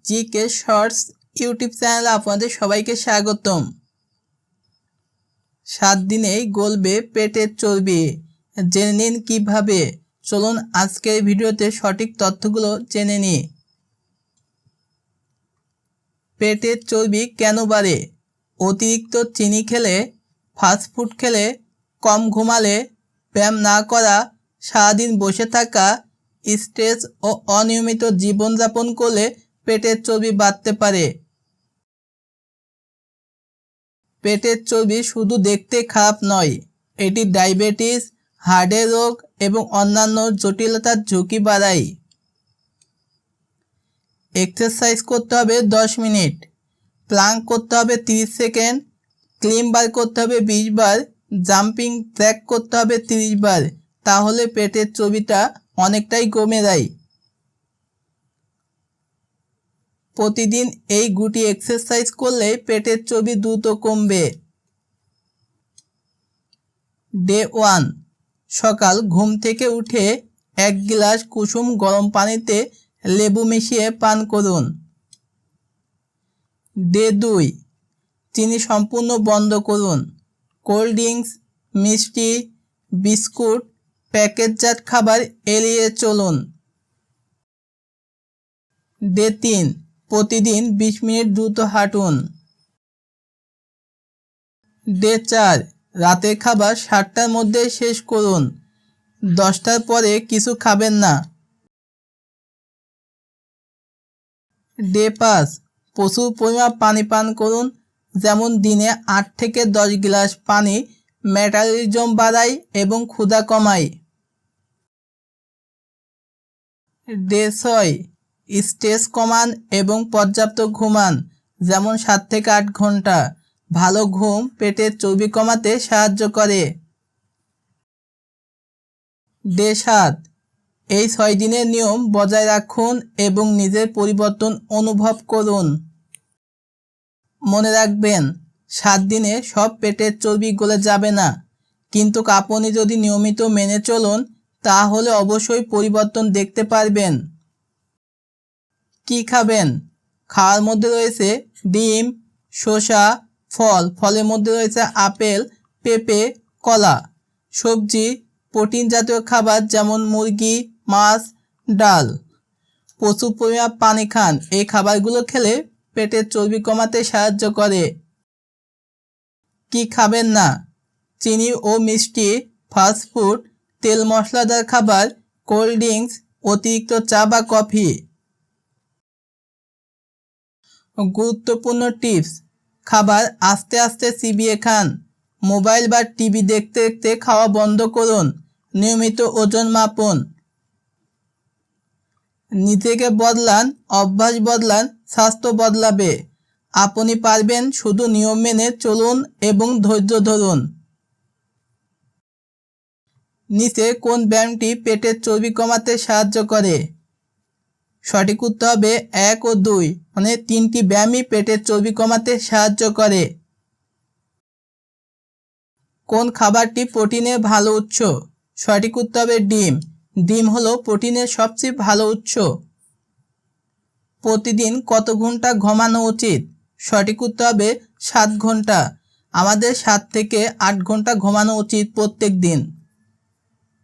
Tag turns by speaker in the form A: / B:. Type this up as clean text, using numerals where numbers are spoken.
A: GK shorts YouTube চ্যানেলে আপনাদের সবাইকে স্বাগতম। 7 দিনেই গলবে পেটের চর্বি, জেনে নিন কীভাবে। চলুন আজকের ভিডিওতে সঠিক তথ্যগুলো জেনে নিই। পেটের চর্বি কেন বাড়ে? অতিরিক্ত চিনি খেলে, ফাস্টফুড খেলে, কম ঘুমালে, ব্যায়াম না করা, সারাদিন বসে থাকা, স্ট্রেস ও অনিয়মিত জীবনযাপন করলে পেটের চর্বি বাড়তে পারে। পেটের চর্বি শুধু দেখতে খারাপ নয়, এটি ডায়াবেটিস, হার্টের রোগ এবং অন্যান্য জটিলতার ঝুঁকি বাড়ায়। এক্সারসাইজ করতে হবে 10 মিনিট, প্লাঙ্ক করতে হবে 30 সেকেন্ড, ক্লিন বার করতে হবে 20 বার, জাম্পিং জ্যাক করতে হবে 30 বার। তাহলে পেটের চর্বিটা অনেকটাই কমে যায়। প্রতিদিন এই গুটি এক্সারসাইজ করলে পেটের চর্বি দ্রুত কমবে। ডে 1, সকাল ঘুম থেকে উঠে 1 গ্লাস কুসুম গরম পানিতে লেবু মিশিয়ে পান করুন। ডে 2, চিনি সম্পূর্ণ বন্ধ করুন। কোল্ড ড্রিঙ্কস, মিষ্টি, বিস্কুট, প্যাকেটজাত খাবার এড়িয়ে চলুন। ডে 3, প্রতিদিন 20 মিনিট দ্রুত হাঁটুন। ডে 4, রাতের খাবার 7টার মধ্যে শেষ করুন। 10টার পরে কিছু খাবেন না। ডে 5, প্রচুর পরিমাণ পানি পান করুন, যেমন দিনে 8 থেকে 10 গ্লাস পানি মেটাবলিজম বাড়ায় এবং ক্ষুধা কমায়। ডে 6, স্ট্রেস কমান এবং পর্যাপ্ত ঘুমান, যেমন 7 থেকে 8 ঘন্টা। ভালো ঘুম পেটের চর্বি কমাতে সাহায্য করে। ডে 7, এই 6 দিনের নিয়ম বজায় রাখুন এবং নিজের পরিবর্তন অনুভব করুন। মনে রাখবেন, 7 দিনে সব পেটের চর্বি গলে যাবে না, কিন্তু আপনি যদি নিয়মিত মেনে চলুন তাহলে অবশ্যই পরিবর্তন দেখতে পারবেন। কি খাবেন? খাওয়ার মধ্যে রয়েছে ডিম, শসা, ফল, ফলের মধ্যে রয়েছে আপেল, পেঁপে, কলা। সবজি, প্রোটিন জাতীয় খাবার যেমন মুরগি, মাছ, ডাল। প্রচুর পরিমাণ পানি খান, এই খাবারগুলো খেলে পেটের চর্বি কমাতে সাহায্য করে। কি খাবেন না? চিনি ও মিষ্টি, ফাস্টফুড, তেল মশলাদার খাবার, কোল্ড ড্রিঙ্কস, অতিরিক্ত চা বা কফি। গুরুত্বপূর্ণ টিপস: খাবার আস্তে আস্তে চিবিয়ে খান। মোবাইল বা টিভি দেখতে দেখতে খাওয়া বন্ধ করুন। নিয়মিত ওজন মাপুন। নিজেকে বদলান, অভ্যাস বদলান, স্বাস্থ্য বদলাবে। আপনি পারবেন, শুধু নিয়ম মেনে চলুন এবং ধৈর্য ধরুন। নিচে কোন ব্যায়ামটি পেটের চর্বি কমাতে সাহায্য করে? সঠিক উত্তর হবে 1 ও 2, মানে 3টি ব্যায়ামই পেটের চর্বি কমাতে সাহায্য করে। কোন খাবারটি প্রোটিনের ভালো উৎস? সঠিক উত্তর হবে ডিম। ডিম হলো প্রোটিনের সবচেয়ে ভালো উৎস। প্রতিদিন কত ঘন্টা ঘুমানো উচিত? সঠিক উত্তর হবে 7 ঘন্টা। আমাদের 7 থেকে 8 ঘন্টা ঘুমানো উচিত প্রত্যেক দিন।